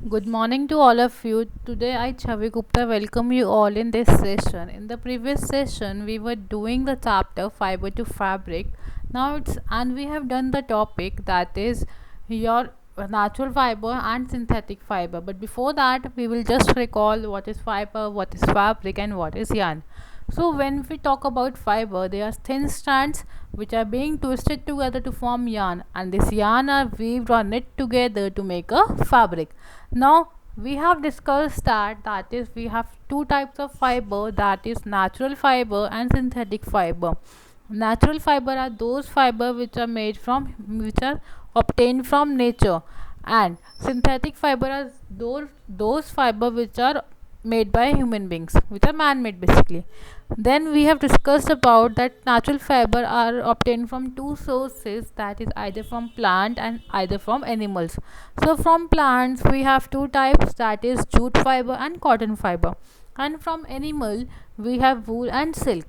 Good morning to all of you. Today I Chavi Gupta welcome you all in this session. In the previous session we were doing the chapter fiber to fabric. Now it's and we have done the topic that is your natural fiber and synthetic fiber. But before that we will just recall what is fiber, what is fabric and what is yarn. So when we talk about fiber, they are thin strands which are being twisted together to form yarn, and this yarn are weaved or knit together to make a fabric. Now we have discussed that is we have two types of fiber, that is natural fiber and synthetic fiber. Natural fiber are those fiber which are obtained from nature, and synthetic fiber are those fiber which are made by human beings, which are man made basically. Then we have discussed about that natural fiber are obtained from two sources, that is either from plant and either from animals. So from plants we have two types, that is jute fiber and cotton fiber, and from animal we have wool and silk.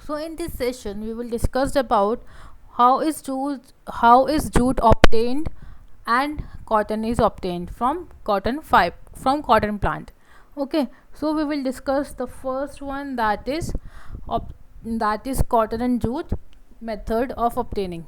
So in this session we will discuss about how is jute obtained and cotton is obtained from cotton plant. Okay, so we will discuss the first one, that is cotton and jute method of obtaining.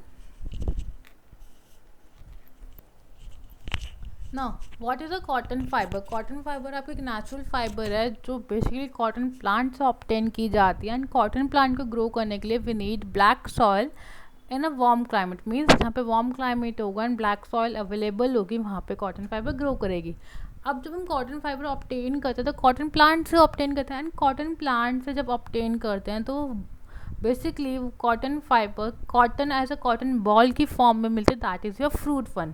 ना what is a cotton fibre. Cotton fibre आपको एक natural fibre है जो basically cotton plant से obtain की जाती है, and cotton plant को ग्रो करने के लिए we need black soil in a warm climate. Means जहाँ पे वार्म क्लाइमेट होगा एंड ब्लैक सॉयल अवेलेबल होगी वहाँ पे कॉटन फाइबर ग्रो करेगी. अब जब हम कॉटन फाइबर ऑब्टेन करते हैं तो कॉटन प्लांट से ऑब्टेन करते हैं, एंड कॉटन प्लांट से जब ऑब्टेन करते हैं तो basically cotton fibre cotton as a cotton ball की फॉर्म में मिलते हैं, that is your fruit one.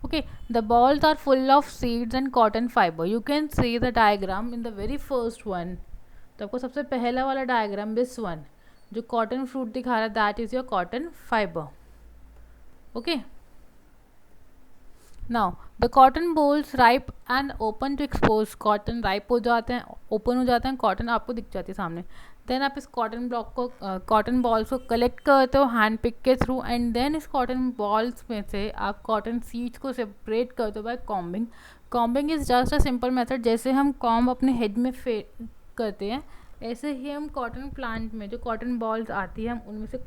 Okay, the balls are full of seeds and cotton fiber. You can see the diagram in the very first one. तो आपको सबसे पहला वाला diagram this one जो कॉटन फ्रूट दिखा रहा है, that is your cotton fibre. Okay, now the cotton bolls ripe and open to expose. Cotton ripe हो जाते हैं, ओपन हो जाते हैं, कॉटन आपको दिख जाती है सामने. देन आप इस कॉटन ब्लॉक को कॉटन बॉल्स को कलेक्ट करते हो हैंड पिक के थ्रू, एंड देन इस कॉटन बॉल्स में से आप कॉटन सीड्स को सेपरेट करते हो by combing. Combing is just a simple method. जैसे हम कॉम्ब अपने हेड में करते हैं, ऐसे ही हम कॉटन प्लांट में जो कॉटन बॉल्स आती है हम उनमें से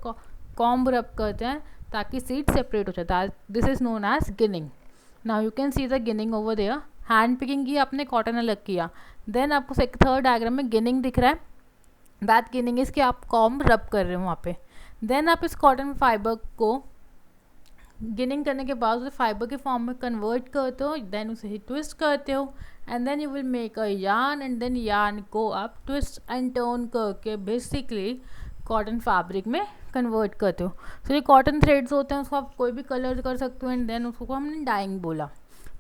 कॉम्ब रब करते हैं ताकि सीड सेपरेट हो जाए. This is known as ginning. Now you can see the ginning over there. Hand picking की आपने कॉटन अलग किया, देन आपको थर्ड डायग्राम में गिनिंग दिख रहा है. दैट गिनिंग इज कि आप कॉम्ब रब कर रहे हो वहाँ पे. देन आप इस कॉटन फाइबर को गिनिंग करने के बाद उसे फाइबर के फॉर्म में कन्वर्ट करते हो, देन उसे ट्विस्ट करते हो, and then you will make a yarn, and then yarn को आप ट्विस्ट एंड टर्न करके बेसिकली कॉटन फैब्रिक में कन्वर्ट करते हो. सो ये कॉटन थ्रेड्स होते हैं, उसको आप कोई भी कलर कर सकते हो, एंड देन उसको हमने डाइंग बोला.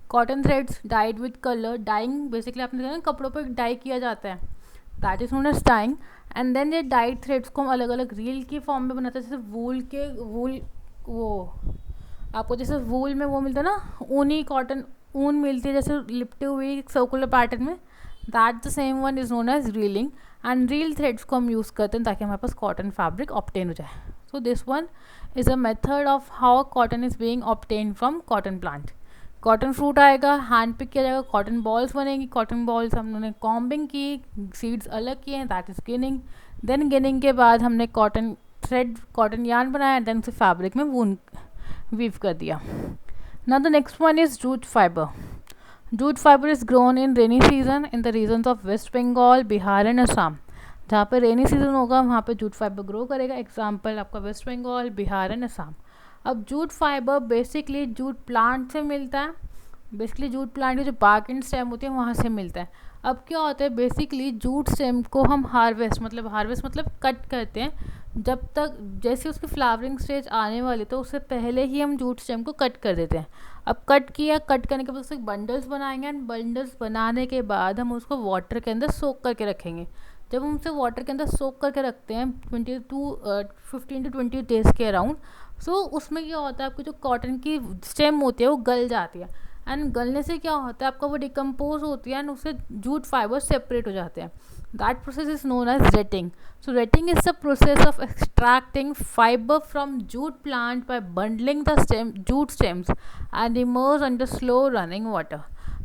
Cotton threads dyed with colour. Dyeing basically आपने देखा ना कपड़ों पर डाई किया जाता है, that is known as dyeing. And then ये डाइड थ्रेड्स को हम अलग अलग रील की फॉर्म में बनाते हैं. जैसे वूल वो आपको जैसे वूल में वो मिलता है ना ऊनी कॉटन ऊन मिलती है जैसे लिपटी हुई सर्कुलर पैटर्न में, that the same one is known as reeling. And reel threads को हम यूज़ करते हैं ताकि हमारे पास कॉटन फैब्रिक ऑब्टेन हो जाए. So this one is a method of how cotton is being obtain from cotton plant. Cotton fruit आएगा, hand pick किया जाएगा, कॉटन बॉल्स बनेंगी. कॉटन बॉल्स हमने कॉम्बिंग की, सीड्स अलग किए हैं, that is ginning. Then ginning के बाद हमने कॉटन थ्रेड कॉटन यार्न बनाया, देन उसे फैब्रिक में वून वीव कर दिया. Now the next one is jute fibre. Jute fibre is grown in rainy season in the regions of West Bengal, Bihar and Assam. जहाँ पे रेनी सीजन होगा वहाँ पे जूट फाइबर ग्रो करेगा. एग्जाम्पल आपका वेस्ट बंगाल, बिहार एंड असम. अब jute fibre basically jute plant से मिलता है. बेसिकली जूट प्लांट की जो बार्क एंड स्टेम होती है वहाँ से मिलता है. अब क्या होता है बेसिकली जूट स्टेम को हम हार्वेस्ट मतलब कट करते हैं. जब तक जैसे उसकी फ्लावरिंग स्टेज आने वाली तो उससे पहले ही हम जूट स्टेम को कट कर देते हैं. अब कट करने के बाद उससे बंडल्स बनाएंगे, एंड बंडल्स बनाने के बाद हम उसको वाटर के अंदर सोक करके रखेंगे. जब हम उसे वाटर के अंदर सोक करके रखते हैं 15 to 20 डेज़ के अराउंड, सो उसमें क्या होता है आपकी जो कॉटन की स्टेम होती है वो गल जाती है, एंड गलने से क्या होता है आपका वो डिकम्पोज होती है एंड उससे जूट फाइबर सेपरेट हो जाते हैं. That process is known as retting. So retting is the process of extracting fibre from jute plant by bundling the jute stems and emerge under slow running water.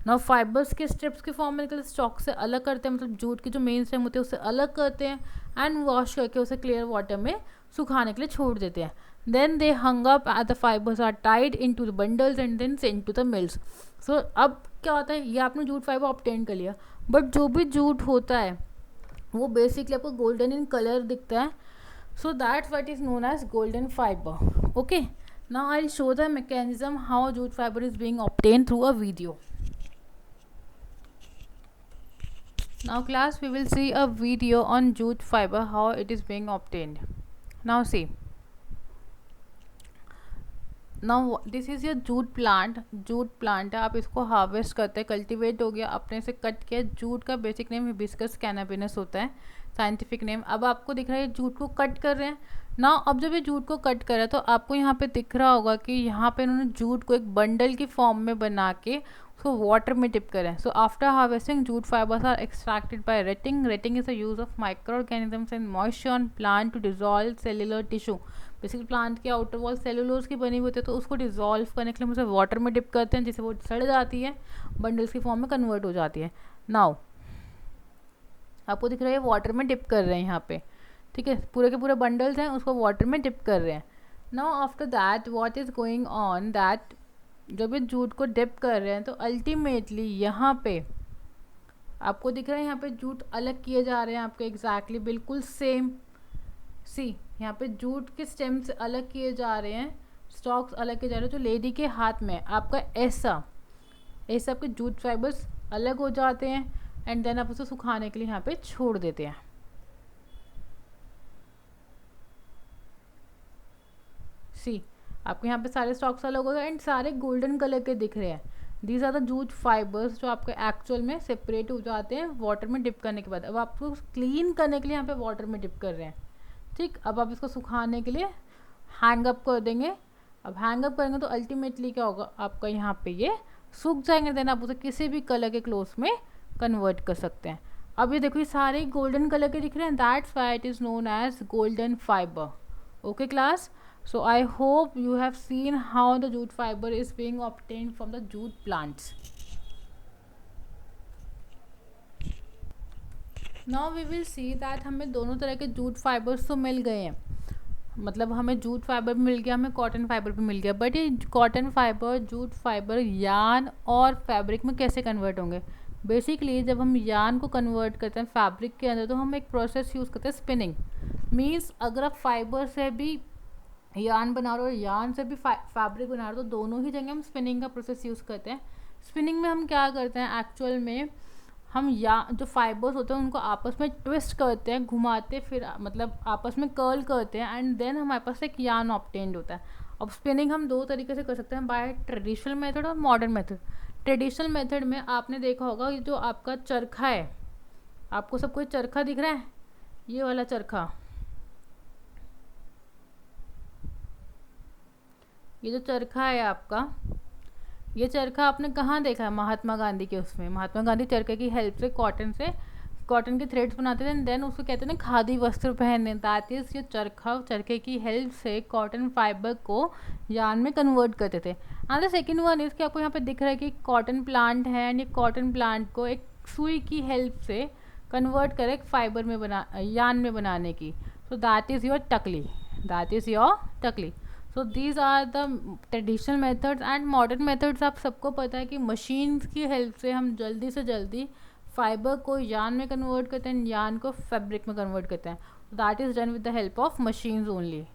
ना fibres के strips के form में निकल stock से अलग करते हैं, मतलब जूट की जो मेन स्टेम होती है उससे अलग करते हैं एंड वॉश करके उसे क्लियर वाटर में सुखाने के लिए छोड़ देते हैं. Then they hung up at the fibres are tied into the bundles and then send to the mills. So अब क्या होता है, ये आपने जूट फाइबर ऑब्टेन कर लिया, बट जो भी जूट होता है वो बेसिकली आपको गोल्डन इन कलर दिखता है. So that's what is known as golden fibre. Okay, now I will show the mechanism how jute fiber is being obtained through a video. Now class, we will see a video on jute fiber, how it is being obtained. Now see, now this is your jute plant. Jute plant है, आप इसको harvest करते हैं, cultivate हो गया, अपने से cut किया. जूट का बेसिक नेम हिबिस्कस कैनाबिनस होता है, साइंटिफिक नेम. अब आपको दिख रहा है जूट को कट कर रहे हैं ना. अब जब ये जूट को कट कर रहा है तो आपको यहाँ पे दिख रहा होगा कि यहाँ पे इन्होंने जूट को एक बंडल की फॉर्म में बना के उसको वाटर में डिप करें. So after harvesting jute fibres are extracted by retting. Retting is the use of microorganisms and moisture on plant to dissolve cellular tissue. Basically plant की आउटर वॉल सेलुलोज की बनी हुई होती है, तो उसको डिजॉल्व करने के लिए हम उसे वाटर में डिप करते हैं, जिससे वो सड़ जाती है, बंडल्स की फॉर्म में कन्वर्ट हो जाती है. नाउ आपको दिख रहा है वाटर में डिप कर रहे हैं यहाँ पे, ठीक है, पूरे के पूरे बंडल्स हैं उसको वाटर में डिप कर रहे हैं. Now after that what is going on that, जब ये जूट को डिप कर रहे हैं तो अल्टीमेटली यहाँ पे आपको दिख रहा है यहाँ पे जूट अलग किए जा रहे हैं आपके एग्जैक्टली बिल्कुल सेम. सी यहाँ पे जूट के स्टेम से अलग किए जा रहे हैं, स्टॉक्स अलग किए जा रहे हैं. जो लेडी के हाथ में आपका ऐसा आपके जूट फाइबर्स अलग हो जाते हैं एंड देन आप उसे सुखाने के लिए यहाँ पे छोड़ देते हैं. सी आपके यहाँ पे सारे स्टॉक्स अलग हो गए एंड सारे गोल्डन कलर के दिख रहे हैं. These are the jute fibres जो आपके एक्चुअल में सेपरेट हो जाते हैं वाटर में डिप करने के बाद. अब आपको क्लीन करने के लिए यहाँ पे वाटर में डिप कर रहे हैं, ठीक. अब आप इसको सुखाने के लिए हैंग अप कर देंगे. अब हैंग अप करेंगे तो अल्टीमेटली क्या होगा, आपका यहाँ पे ये सूख जाएंगे. देन आप उसे किसी भी कलर के क्लोथ्स में कन्वर्ट कर सकते हैं. अब ये देखो ये सारे गोल्डन कलर के दिख रहे हैं, that's why it is known as golden fibre. Okay class, so I hope you have seen how the jute fiber is being obtained from the jute plants. Now we will see that हमें दोनों तरह के jute fibres तो मिल गए हैं, मतलब हमें jute fibre भी मिल गया, हमें कॉटन फाइबर भी मिल गया. बट ये cotton fibre, jute fibre yarn और फैब्रिक में कैसे कन्वर्ट होंगे. बेसिकली जब हम यार्न को कन्वर्ट करते हैं फैब्रिक के अंदर तो हम एक प्रोसेस यूज़ करते हैं स्पिनिंग. मीन्स अगर आप फाइबर से भी यार्न बना रहे हो और यार्न से भी फैब्रिक बना रहे हो तो दोनों ही जगह हम स्पिनिंग का प्रोसेस यूज़ करते हैं. स्पिनिंग में हम क्या करते हैं एक्चुअल में, हम जो फाइबर्स होते हैं उनको आपस में ट्विस्ट करते हैं, घुमाते, फिर मतलब आपस में कर्ल करते हैं एंड देन हमारे पास एक यार्न ऑब्टेन्ड होता है. अब स्पिनिंग हम दो तरीके से कर सकते हैं, बाय ट्रेडिशनल मेथड और मॉडर्न मेथड. ट्रेडिशनल मेथड में आपने देखा होगा जो आपका चरखा है, आपको सब कोई चरखा दिख रहा है, ये वाला चरखा, ये जो चरखा है आपका, ये चरखा आपने कहाँ देखा है, महात्मा गांधी के उसमें. महात्मा गांधी चरखे की हेल्प से कॉटन के थ्रेड्स बनाते थे, देन उसको कहते हैं ना खादी वस्त्र पहनने. दैट इज़ ये चरखे की हेल्प से कॉटन फाइबर को यार्न में कन्वर्ट करते थे. And the second one is कि आपको यहाँ पे दिख रहा है कि कॉटन प्लांट है एंड ये कॉटन प्लांट को एक सुई की हेल्प से कन्वर्ट करे फाइबर में यार्न में बनाने की. सो दैट इज़ योर टकली. So these are the traditional methods and modern methods. आप सबको पता है कि मशीन्स की हेल्प से हम जल्दी से जल्दी फाइबर को यार्न में कन्वर्ट करते हैं, यार्न को फैब्रिक में कन्वर्ट करते हैं. That is done with the help of machines only.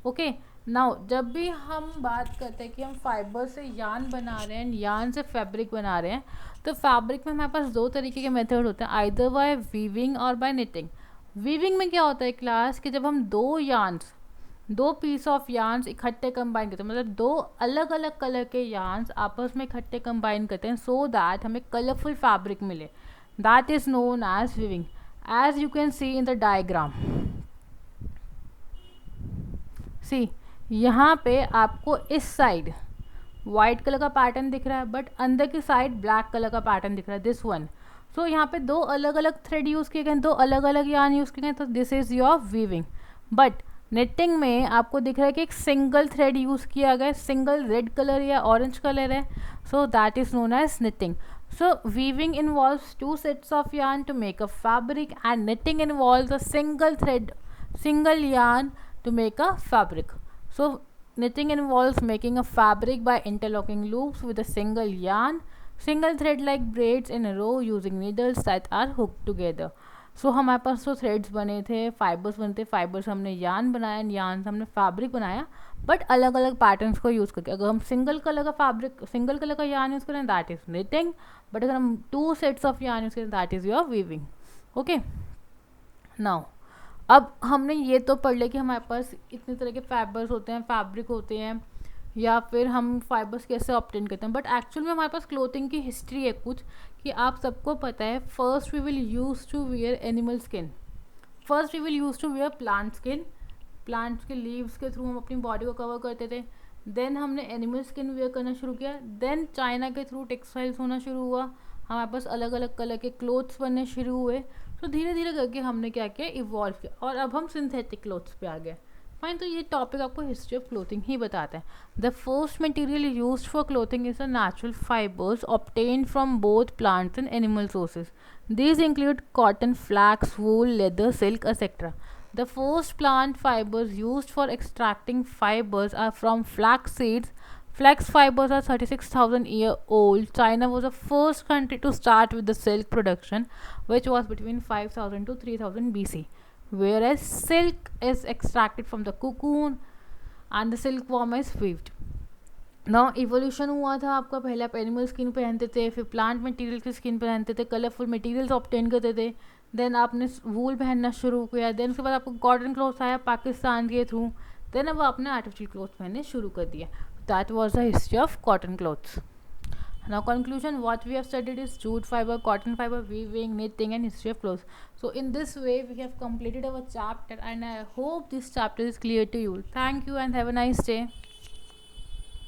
Okay, now जब भी हम बात करते हैं कि हम फाइबर से यार्न बना रहे हैं, यार्न से फैब्रिक बना रहे हैं, तो फैब्रिक में हमारे पास दो तरीके के मेथड होते हैं, आइदर बाय वीविंग और बाय निटिंग. वीविंग में क्या होता है क्लास कि जब हम दो पीस ऑफ यार्न्स इकट्ठे कंबाइन करते हैं, मतलब दो अलग अलग कलर के यार्न्स आपस में इकट्ठे कंबाइन करते हैं सो दैट हमें कलरफुल फैब्रिक मिले. That is known as weaving. As you can see in the diagram, see यहाँ पे आपको इस साइड वाइट कलर का पैटर्न दिख रहा है बट अंदर की साइड ब्लैक कलर का पैटर्न दिख रहा है, दिस वन. सो यहाँ पे दो अलग अलग थ्रेड यूज़ किए गए, दो अलग अलग यार्न यूज़ किए गए, तो this is your weaving. But knitting में आपको दिख रहा है कि एक सिंगल थ्रेड यूज़ किया गया है, सिंगल रेड कलर या ऑरेंज कलर है, so that is known as knitting. So weaving involves two sets of yarn to make a fabric, and knitting involves a single yarn to make a fabric. So knitting involves making a fabric by interlocking loops with a single yarn, single thread like braids in a row using needles that are hooked together. सो हमारे पास तो threads बने थे, fibres बने थे, fibres हमने yarn बनाया, yarn से हमने फैब्रिक बनाया, बट अलग अलग पैटर्न्स को यूज़ करके. अगर हम सिंगल कलर का फैब्रिक, सिंगल कलर का यार्न यूज़ करें दैट इज़ निटिंग, बट अगर हम 2 सेट्स ऑफ यार्न यूज़ करें that is your weaving. Okay, now अब हमने ये तो पढ़ लिया कि हमारे पास इतने तरह के फाइबर्स होते हैं, फैब्रिक होते हैं, या फिर हम फाइबर्स कैसे ऑब्टेन करते हैं. बट एक्चुअल में हमारे पास क्लोथिंग की हिस्ट्री है कुछ, कि आप सबको पता है first we will use to wear animal skin, first we will use to wear plant skin, plants के लीव्स के थ्रू हम अपनी बॉडी को कवर करते थे. देन हमने एनिमल स्किन वेयर करना शुरू किया. देन चाइना के थ्रू टेक्सटाइल्स होना शुरू हुआ, हमारे पास अलग अलग कलर के क्लोथ्स बनने शुरू हुए. तो धीरे धीरे करके हमने क्या किया, इवॉल्व किया, और अब हम सिंथेटिक क्लोथ्स पे आ गए. फाइन, तो ये टॉपिक आपको हिस्ट्री ऑफ क्लोथिंग ही बताता है. The first material used for clothing is the natural fibres obtained from both plants and animal sources. These include cotton, flax, wool, leather, silk, etc. The first plant fibers used for extracting fibers are from flax seeds. Flax fibers are 36,000 year old. China was the first country to start with the silk production, which was between 5,000 to 3,000 BC. Whereas silk is extracted from the cocoon and the silkworm is weaved. Now evolution हुआ था आपका, पहले आप animal skin पहनते थे, फिर plant material की skin पहनते थे, कलरफुल मटेरियल्स ऑब्टेन करते थे, देन आपने वूल पहनना शुरू किया, देन उसके बाद आपको कॉटन क्लॉथ आया पाकिस्तान के थ्रू, देन अब आपने आर्टिफिशियल क्लॉथ पहनने शुरू कर दिया. That was the history of cotton clothes. Now conclusion, what we have studied is jute fiber, cotton fiber, weaving, knitting and history of clothes. So in this way we have completed our chapter, and I hope this chapter is clear to you. Thank you and have a nice day.